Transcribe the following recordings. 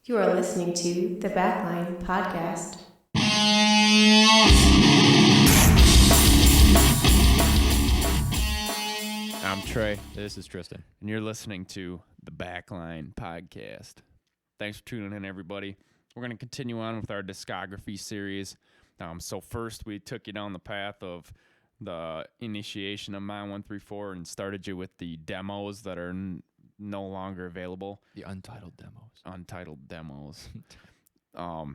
You are listening to the Backline podcast. I'm Trey, This is Tristan. and you're listening to the Backline podcast. Thanks for tuning in, everybody. We're going to continue on with our discography series. So first, we took you down the path of the initiation of My 134 and started you with the demos that are no longer available. The untitled demos. Untitled demos. But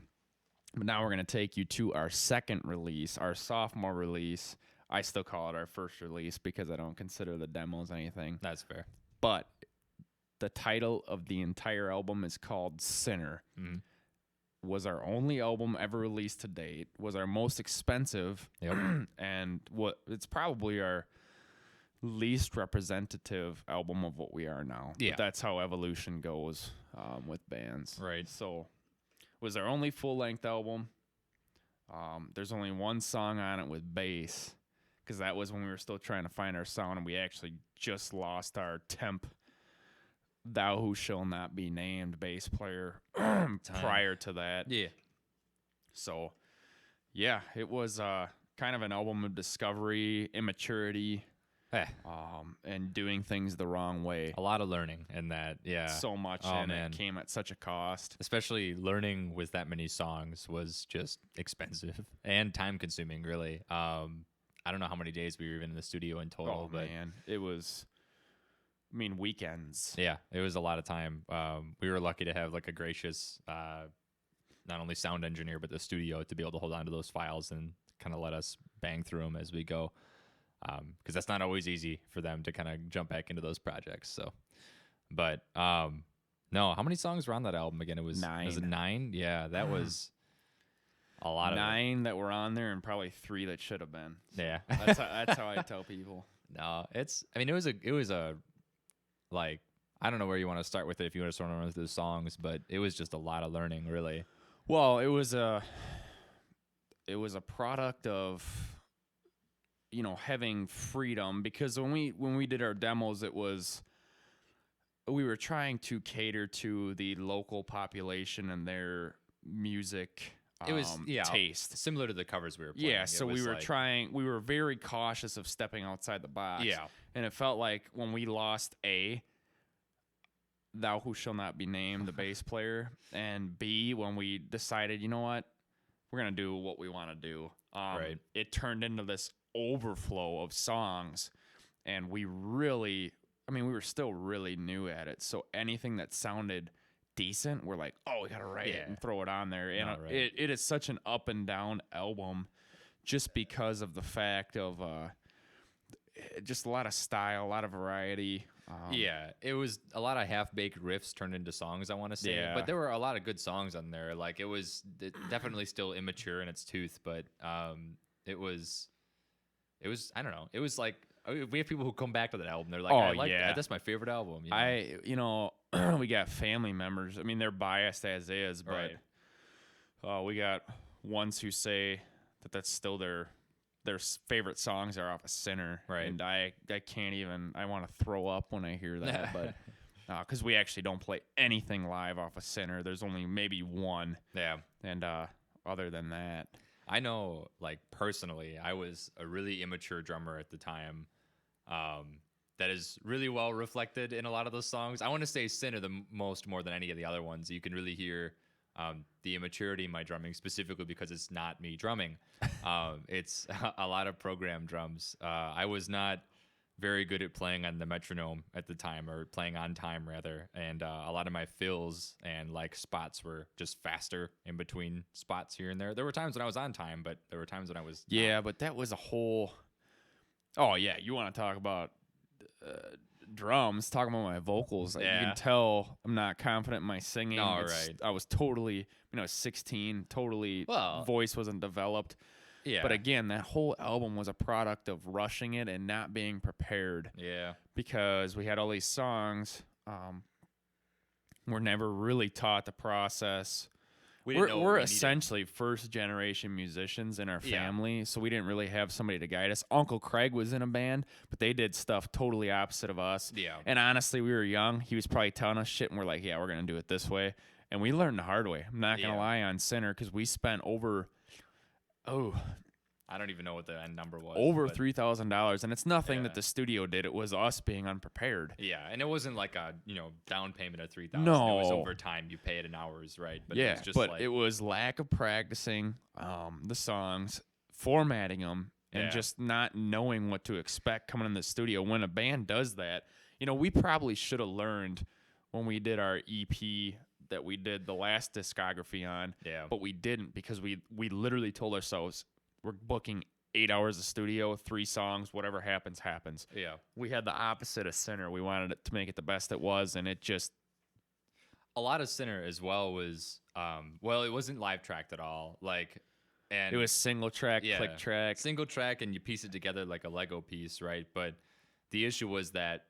now we're going to take you to our second release, our sophomore release. I still call it our first release because I don't consider the demos anything. That's fair. But the title of the entire album is called Sinner. Mm-hmm. Was our only album ever released to date. Was our most expensive. Yep. And it's probably our least representative album of what we are now. Yeah. But that's how evolution goes with bands. Right. So it was our only full-length album. There's only one song on it with bass, because that was when we were still trying to find our sound, and we actually just lost our temp, Thou Who Shall Not Be Named bass player prior to that. Yeah. So, yeah, it was kind of an album of discovery, immaturity, and doing things the wrong way. A lot of learning in that. Yeah. So much, and it came at such a cost. Especially learning with that many songs was just expensive and time consuming, really. I don't know how many days we were even in the studio in total, but man, it was, weekends. yeah, it was a lot of time. We were lucky to have like a gracious, not only sound engineer, but the studio to be able to hold on to those files and kind of let us bang through them as we go. Because that's not always easy for them to kind of jump back into those projects. So, but no, how many songs were on that album again? It was 9. Was it 9? Yeah, that was a lot of 9 that were on there, and probably 3 that should have been. So yeah. that's how I tell people. No, it was a like, I don't know where you want to start with it if you want to sort of run through the songs, but it was just a lot of learning, really. Well, it was a product of, having freedom, because when we did our demos, we were trying to cater to the local population and their music It was taste. Similar to the covers we were playing. Yeah, so we were very cautious of stepping outside the box. Yeah. And it felt like when we lost A, Thou Who Shall Not Be Named, the bass player, and B, when we decided, you know what, we're going to do what we want to do. Right. It turned into this overflow of songs, and we were still really new at it. So anything that sounded decent, we're like, oh, we got to write it and throw it on there. And it is such an up and down album just because of the fact of just a lot of style, a lot of variety. Yeah, it was a lot of half-baked riffs turned into songs, I want to say. Yeah. But there were a lot of good songs on there. Like, it was definitely still immature in its tooth, but it was, I don't know. It was like, we have people who come back to that album. They're like, that's my favorite album. You know? We got family members. I mean, they're biased as is, but we got ones who say that that's still their favorite songs are off of Sinner. Right. And I can't even, I want to throw up when I hear that, but because we actually don't play anything live off of Sinner. There's only maybe one. Yeah. And other than that, I know, like, personally, I was a really immature drummer at the time. That is really well reflected in a lot of those songs. I want to say Sinner more than any of the other ones. You can really hear the immaturity in my drumming, specifically because it's not me drumming. It's a lot of program drums. I was not very good at playing on the metronome at the time, or playing on time rather, and a lot of my fills and like spots were just faster in between spots here and there. There were times when I was on time, but there were times when I was not. but that was a whole. Oh yeah, you want to talk about drums? Talking about my vocals, like, you can tell I'm not confident in my singing. Right. I was totally, 16, totally. Voice wasn't developed. Yeah. But again, that whole album was a product of rushing it and not being prepared. Yeah. Because we had all these songs. We're never really taught the process. We're essentially first generation musicians in our family, so we didn't really have somebody to guide us. Uncle Craig was in a band, but they did stuff totally opposite of us. Yeah. And honestly, we were young. He was probably telling us shit, and we're like, yeah, we're gonna do it this way. And we learned the hard way. I'm not going to Yeah. lie on Sinner because we spent over I don't even know what the end number was. over but- $3,000. And it's nothing that Yeah. the studio did. It was us being unprepared. Yeah, and it wasn't like a down payment of $3,000. It was No. over time. You pay it in hours, right? But Yeah, it was just but like, it was lack of practicing the songs, formatting them, and Yeah. just not knowing what to expect coming in the studio. When a band does that, we probably should have learned when we did our EP that we did the last discography on, Yeah. but we didn't because we literally told ourselves we're booking 8 hours of studio, 3 songs, whatever happens, happens. Yeah. We had the opposite of Sinner. We wanted it to make it the best it was, and it just A lot of Sinner as well was, it wasn't live tracked at all. And it was single track, yeah, click track. single track, and you piece it together like a Lego piece, right? But the issue was that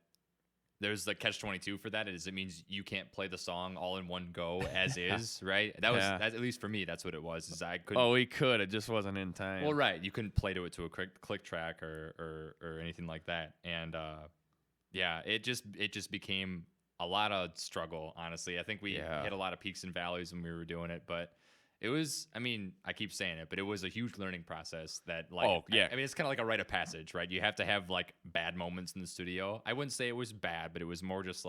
there's the catch-22 for that. It means you can't play the song all in one go as is, right? That was at least for me. That's what it was. Is I couldn't. Oh, we could. It just wasn't in time. Well, right. You couldn't play to it to a click track or anything like that. And it just became a lot of struggle. Honestly, I think we hit a lot of peaks and valleys when we were doing it, but. It was, I keep saying it, but it was a huge learning process that, it's kind of like a rite of passage, right? You have to have, bad moments in the studio. I wouldn't say it was bad, but it was more just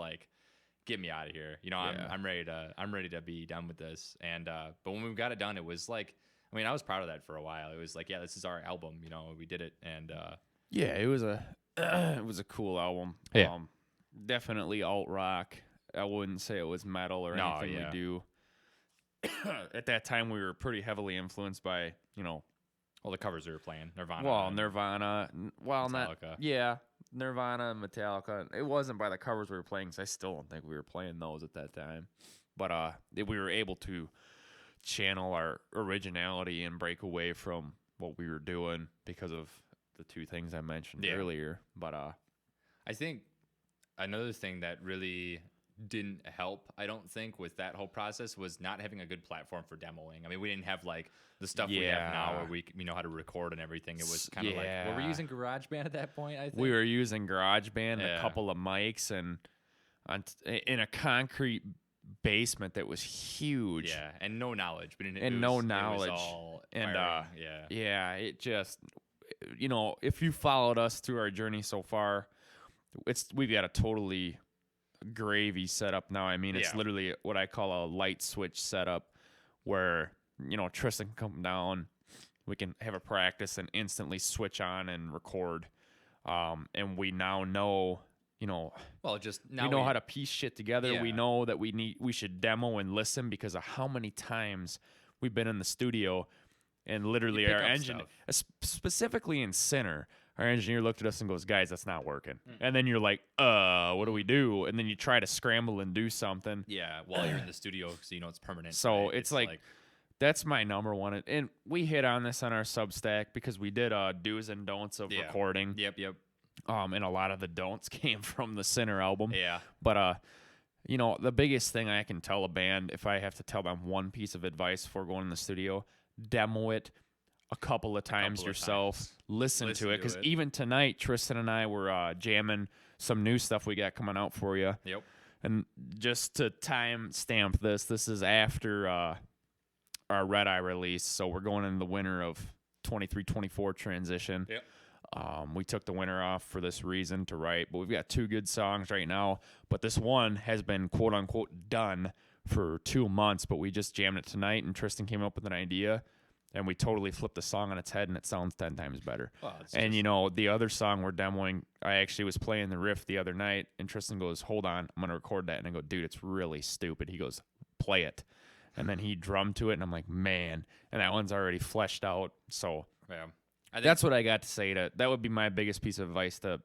get me out of here. I'm ready to be done with this. And, but when we got it done, it was I was proud of that for a while. It was this is our album, we did it. And, it was a cool album. Yeah. Definitely alt rock. I wouldn't say it was metal or anything we do. At that time, we were pretty heavily influenced by, all the covers we were playing, Nirvana. Well, Nirvana. Metallica. Nirvana and Metallica. It wasn't by the covers we were playing, because I still don't think we were playing those at that time. But we were able to channel our originality and break away from what we were doing because of the 2 things I mentioned earlier. But I think another thing that really didn't help, I don't think, with that whole process was not having a good platform for demoing. We didn't have the stuff we have now where we know how to record and everything. It was kind of were we using GarageBand at that point? I think we were using GarageBand, a couple of mics, and in a concrete basement that was huge. Yeah, and no knowledge. No knowledge. It was all and firing, it just if you followed us through our journey so far, we've got a totally gravy setup now. It's literally what I call a light switch setup where Tristan can come down, we can have a practice and instantly switch on and record, and we now know we know how to piece shit together. We know that we should demo and listen because of how many times we've been in the studio and literally our engine, specifically in Sinner, our engineer looked at us and goes, "Guys, that's not working." And then you're like, what do we do? And then you try to scramble and do something. Yeah, while you're in the studio, so it's permanent. So right? it's that's my number one. And we hit on this on our Substack because we did do's and don'ts of recording. Yep. And a lot of the don'ts came from the Sinner album. Yeah. But the biggest thing I can tell a band, if I have to tell them one piece of advice before going in the studio, demo it a couple of times yourself. Listen to it, because even tonight, Tristan and I were jamming some new stuff we got coming out for you. Yep. And just to time stamp this is after our Red Eye release, so we're going into the winter of 23-24 transition. Yep. We took the winter off for this reason to write, but we've got 2 good songs right now. But this one has been quote unquote done for 2 months, but we just jammed it tonight, and Tristan came up with an idea. And we totally flipped the song on its head, and it sounds 10 times better. And, the other song we're demoing, I actually was playing the riff the other night, and Tristan goes, "Hold on, I'm going to record that." And I go, "Dude, it's really stupid." He goes, "Play it." And then he drummed to it, and I'm like, man. And that one's already fleshed out. So that's what I got to say. That would be my biggest piece of advice to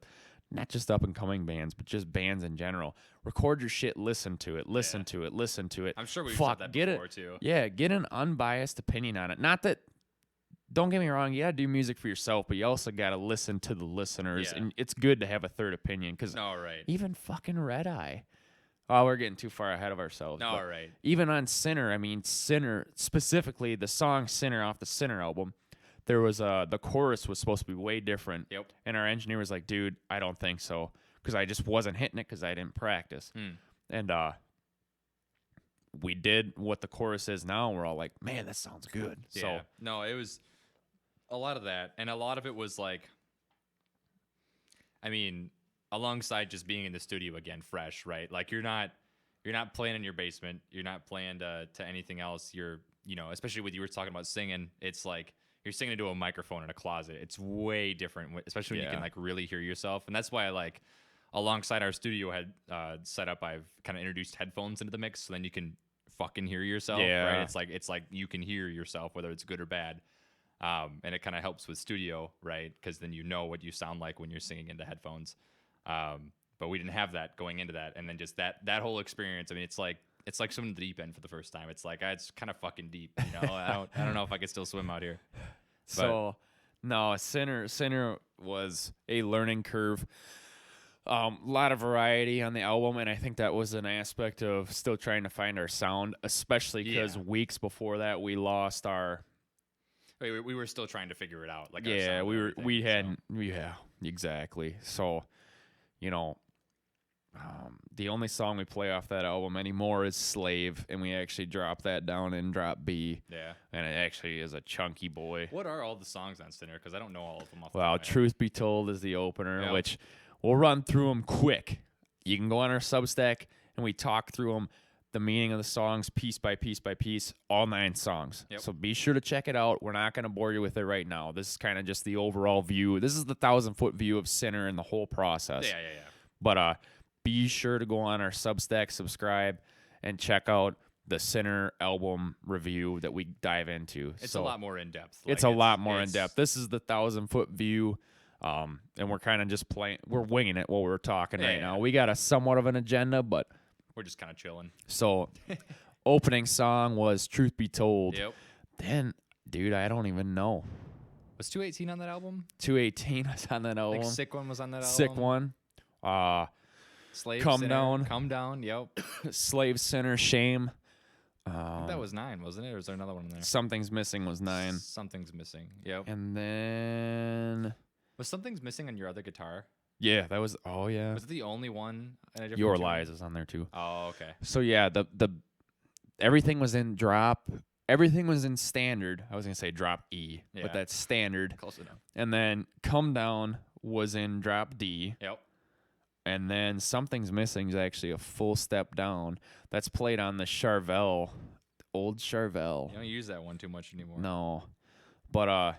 not just up-and-coming bands, but just bands in general. Record your shit, listen to it. I'm sure we've said that before, too. Yeah, get an unbiased opinion on it. Not that, don't get me wrong, you got to do music for yourself, but you also got to listen to the listeners. And it's good to have a third opinion, because even fucking Red Eye. Oh, we're getting too far ahead of ourselves. Even on Sinner, Sinner, specifically the song Sinner off the Sinner album, there was the chorus was supposed to be way different. Yep. And our engineer was like, "Dude, I don't think so," because I just wasn't hitting it because I didn't practice. And we did what the chorus is now, and we're all like, man, that sounds good. Yeah. So No, it was a lot of that, and a lot of it was like, I mean, alongside just being in the studio again, fresh, right? Like you're not playing in your basement, you're not playing to anything else. You're, especially with you were talking about singing, it's like you're singing into a microphone in a closet. It's way different, especially when you can like really hear yourself, and that's why I like. Alongside our studio had set up, I've kind of introduced headphones into the mix, so then you can fucking hear yourself. Yeah. Right? It's like you can hear yourself whether it's good or bad, and it kind of helps with studio, right? Because then you know what you sound like when you're singing into headphones. But we didn't have that going into that, and then just that whole experience. I mean, it's like swimming the deep end for the first time. It's like it's kind of fucking deep. I don't know if I could still swim out here. So no, Sinner was a learning curve. Lot of variety on the album, and I think that was an aspect of still trying to find our sound, especially because weeks before that we lost our. We were still trying to figure it out. Like yeah, yeah, exactly. So, the only song we play off that album anymore is "Slave," and we actually dropped that down in drop B. Yeah, and it actually is a chunky boy. What are all the songs on Sinner? Because I don't know all of them off the Well, top of my head. Truth Be Told is the opener, which. We'll run through them quick. You can go on our Substack, and we talk through them, the meaning of the songs, piece by piece by piece, all 9 songs. Yep. So be sure to check it out. We're not going to bore you with it right now. This is kind of just the overall view. This is the 1,000-foot view of Sinner and the whole process. Yeah. But be sure to go on our Substack, subscribe, and check out the Sinner album review that we dive into. It's a lot more in-depth. It's a lot more in-depth. This is the 1,000-foot view. And we're kind of just we're winging it while we're talking right now. We got a somewhat of an agenda, but we're just kind of chilling. So, opening song was Truth Be Told. Yep. Then, dude, I don't even know. Was 218 on that album? 218 was on that album. Like Sick One was on that album. Sick One. Slave Come Sinner, Down. Come Down, yep. Slave, Sinner, Shame. That was 9, wasn't it? Or is there another one in there? Something's Missing was 9. Something's Missing, yep. And then... Was Something's Missing on your other guitar? Yeah, that was... Oh, yeah. Was it the only one? In a different Your tune? Lies is on there, too. Oh, okay. So, yeah, the everything was in drop. Everything was in standard. I was going to say drop E, but that's standard. Close enough. And then Come Down was in drop D. Yep. And then Something's Missing is actually a full step down. That's played on the Charvel, old Charvel. You don't use that one too much anymore. No. But,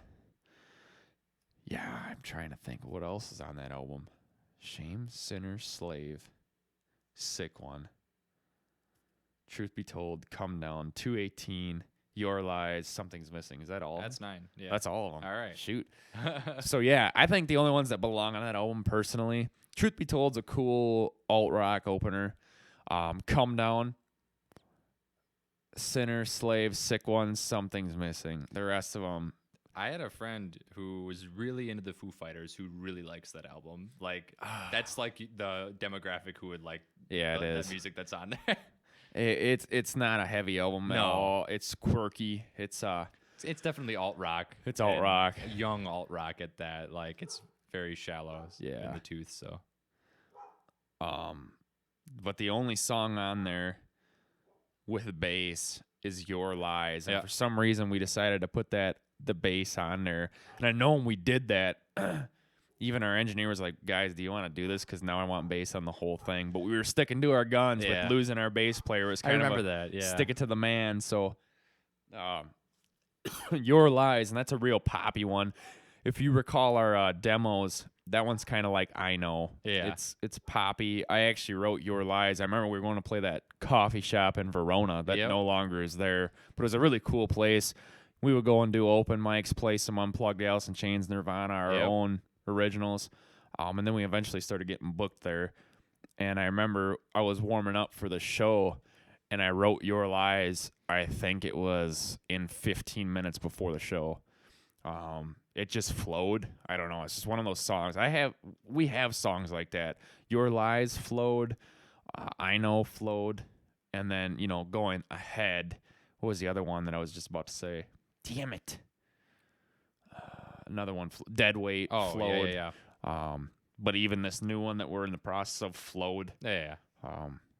yeah, I'm trying to think what else is on that album. Shame, Sinner, Slave, Sick One, Truth Be Told, Come Down, 218, Your Lies, Something's Missing. Is that all? That's 9. Yeah. That's all of them. All right. Shoot. So, yeah, I think the only ones that belong on that album personally, Truth Be Told's a cool alt-rock opener. Come Down, Sinner, Slave, Sick One, Something's Missing. The rest of them. I had a friend who was really into the Foo Fighters who really likes that album. Like, that's like the demographic who would like the music that's on there. It's not a heavy album at all. It's quirky. It's definitely alt-rock. It's alt-rock. Young alt-rock at that. Like, it's very shallow in the tooth, so. But the only song on there with bass is Your Lies. And for some reason, we decided to put the bass on there. And I know when we did that, even our engineer was like, guys, do you want to do this? Because now I want bass on the whole thing. But we were sticking to our guns with losing our bass player. It was kind of stick it to the man. So Your Lies, and that's a real poppy one. If you recall our demos, that one's kind of like I Know. Yeah. It's poppy. I actually wrote Your Lies. I remember we were going to play that coffee shop in Verona that no longer is there. But it was a really cool place. We would go and do open mics, play some Unplugged, Alice in Chains, Nirvana, our own originals. And then we eventually started getting booked there. And I remember I was warming up for the show, and I wrote Your Lies, I think it was in 15 minutes before the show. It just flowed. I don't know. It's just one of those songs. We have songs like that. Your Lies flowed. I Know flowed. And then, going ahead, what was the other one that I was just about to say? Damn it. Another one, Dead Weight flowed. Yeah. But even this new one that we're in the process of flowed. Yeah.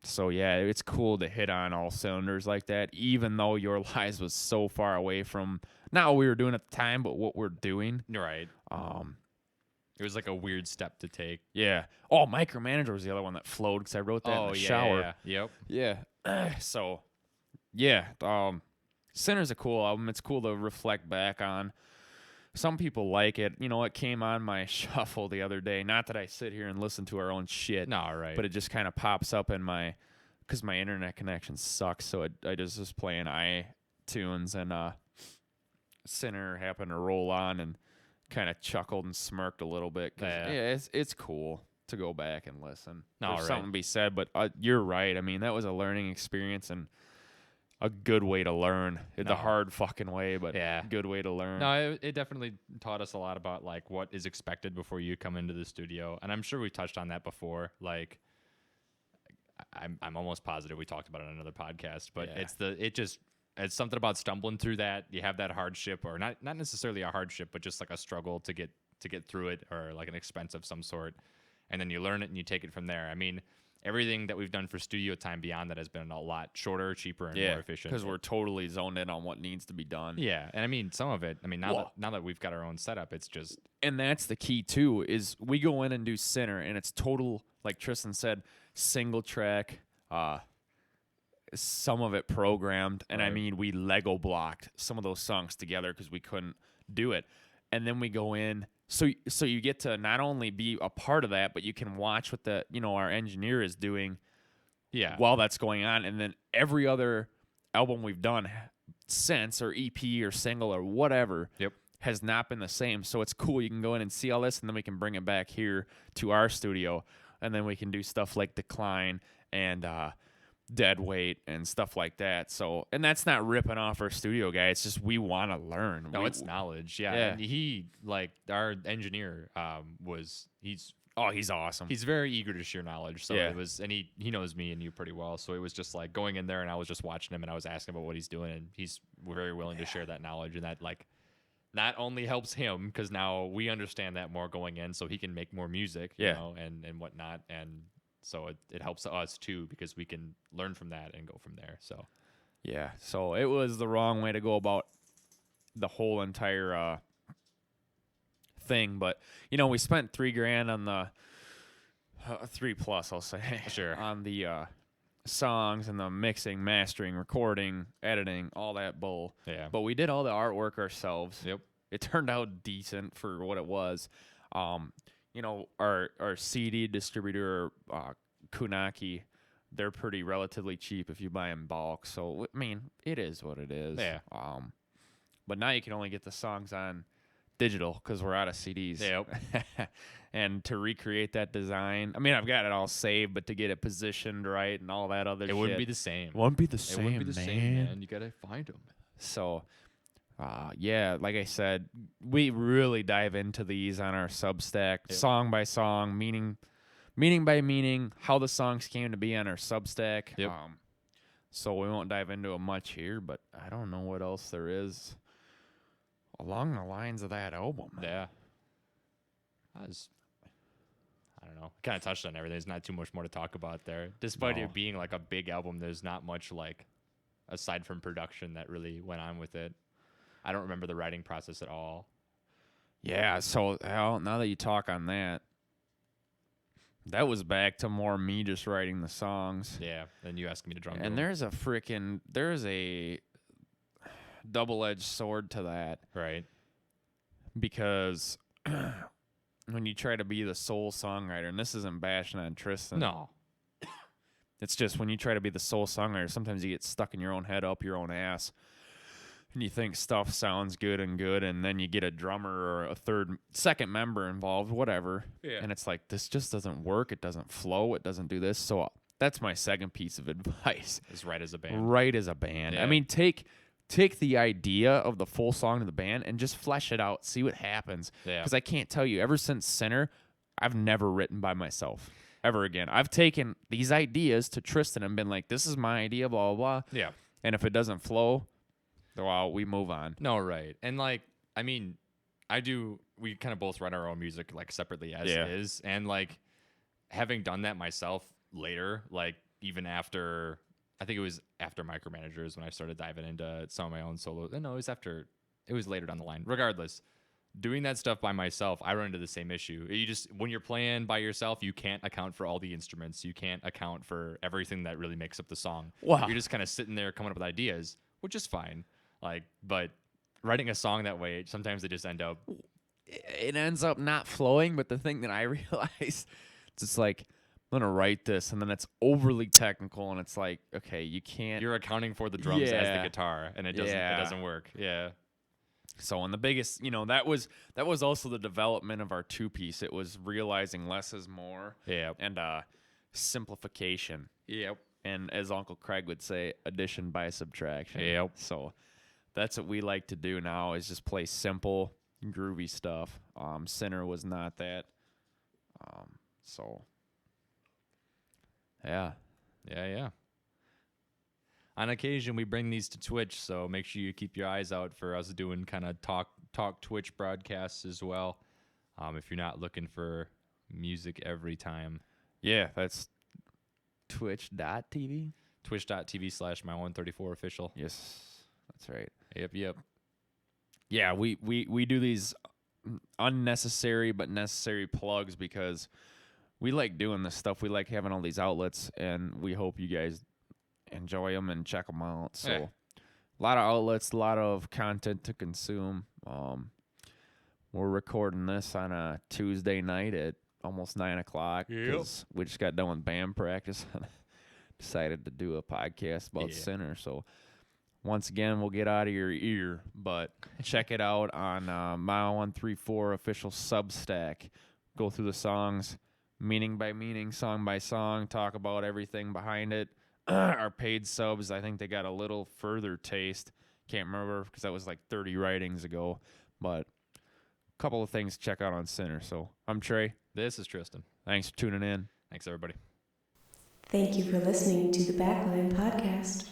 So yeah, it's cool to hit on all cylinders like that, even though Your Lies was so far away from not what we were doing at the time, but what we're doing. Right. It was like a weird step to take. Yeah. Oh, Micromanager was the other one that flowed because I wrote that in the shower. Yep. Yeah. So, yeah. Sinner's a cool album. It's cool to reflect back on. Some people like it. You know, it came on my shuffle the other day. Not that I sit here and listen to our own shit. No, right. But it just kind of pops up in my, because my internet connection sucks. So I just was playing iTunes, and Sinner happened to roll on and kind of chuckled and smirked a little bit. Yeah, it's cool to go back and listen. There's something to be said, but you're right. I mean, that was a learning experience and a good way to learn. The hard fucking way, but good way to learn. No, it definitely taught us a lot about like what is expected before you come into the studio, and I'm sure we touched on that before. Like, I'm almost positive we talked about it on another podcast, but it's something about stumbling through that. You have that hardship, or not necessarily a hardship, but just like a struggle to get through it, or like an expense of some sort, and then you learn it and you take it from there. I mean, everything that we've done for studio time beyond that has been a lot shorter, cheaper, and more efficient. Because we're totally zoned in on what needs to be done. Yeah, and I mean, some of it. I mean, now that we've got our own setup, it's just. And that's the key too. Is we go in and do Sinner, and it's total, like Tristan said, single track. Some of it programmed, and I mean, we Lego blocked some of those songs together because we couldn't do it. And then we go in, so you get to not only be a part of that, but you can watch what our engineer is doing, while that's going on. And then every other album we've done since, or EP or single or whatever, has not been the same. So it's cool. You can go in and see all this, and then we can bring it back here to our studio, and then we can do stuff like Decline and Dead Weight and stuff like that. So, and that's not ripping off our studio guy. It's just we want to learn. No, it's knowledge. Yeah. And he, like, our engineer, he's awesome. He's very eager to share knowledge. So it was, and he knows me and you pretty well. So it was just like going in there, and I was just watching him, and I was asking about what he's doing, and he's very willing to share that knowledge, and that like not only helps him because now we understand that more going in, so he can make more music, you know, and whatnot, and. So it helps us too, because we can learn from that and go from there. So, so it was the wrong way to go about the whole entire thing. But we spent $3,000 on the $3+, I'll say, sure, on the songs and the mixing, mastering, recording, editing, all that bull. Yeah. But we did all the artwork ourselves. Yep. It turned out decent for what it was. Our CD distributor, Kunaki, they're pretty relatively cheap if you buy in bulk. So, I mean, it is what it is. Yeah. But now you can only get the songs on digital because we're out of CDs. Yep. And to recreate that design, I mean, I've got it all saved, but to get it positioned right and all that other shit. It wouldn't be the same. It wouldn't be the same, man. You got to find them. So... like I said, we really dive into these on our Substack, song by song, meaning by meaning, how the songs came to be on our Substack. Yep. So we won't dive into it much here, but I don't know what else there is along the lines of that album. Yeah. I don't know. Kind of touched on everything. There's not too much more to talk about there. Despite it being like a big album, there's not much like, aside from production, that really went on with it. I don't remember the writing process at all. Yeah, so now that you talk on that, that was back to more me just writing the songs. Yeah, then you asked me to drum. And there's a double-edged sword to that. Right. Because when you try to be the sole songwriter, and this isn't bashing on Tristan. No. It's just when you try to be the sole songwriter, sometimes you get stuck in your own head, up your own ass. And you think stuff sounds good, and then you get a drummer or a second member involved, whatever. Yeah. And it's like, this just doesn't work. It doesn't flow. It doesn't do this. So that's my second piece of advice. Is write as a band. Write as a band. Yeah. I mean, take the idea of the full song to the band and just flesh it out. See what happens. Yeah. Because I can't tell you, ever since Sinner, I've never written by myself. Ever again. I've taken these ideas to Tristan and been like, this is my idea, blah, blah, blah. Yeah. And if it doesn't flow, well, we move on. No, right. And like, I mean, we kind of both write our own music like separately as is. And like, having done that myself later, like even after, I think it was after Micromanagers when I started diving into some of my own solo. No, it was later down the line. Regardless, doing that stuff by myself, I run into the same issue. When you're playing by yourself, you can't account for all the instruments. You can't account for everything that really makes up the song. Wow. You're just kind of sitting there coming up with ideas, which is fine. But writing a song that way, sometimes they just end up. It ends up not flowing. But the thing that I realized, it's just like, I'm gonna write this, and then it's overly technical, and it's like, okay, you can't. You're accounting for the drums as the guitar, and it doesn't work. Yeah. So, and the biggest, that was also the development of our 2-piece. It was realizing less is more. Yeah. And simplification. Yep. And as Uncle Craig would say, addition by subtraction. Yep. So that's what we like to do now, is just play simple, groovy stuff. Sinner was not that. So yeah. Yeah. On occasion, we bring these to Twitch, so make sure you keep your eyes out for us doing kind of talk Twitch broadcasts as well. If you're not looking for music every time. Yeah, that's twitch.tv. Twitch.tv/my134official. Yes, that's right. Yep. Yeah, we do these unnecessary but necessary plugs because we like doing this stuff. We like having all these outlets, and we hope you guys enjoy them and check them out. So a lot of outlets, a lot of content to consume. We're recording this on a Tuesday night at almost 9 o'clock because we just got done with band practice and decided to do a podcast about Sinner. So once again, we'll get out of your ear, but check it out on Mile 134 official Substack. Go through the songs, meaning by meaning, song by song, talk about everything behind it. Our paid subs, I think they got a little further taste. Can't remember because that was like 30 writings ago, but a couple of things to check out on Sinner. So I'm Trey. This is Tristan. Thanks for tuning in. Thanks, everybody. Thank you for listening to the Backline podcast.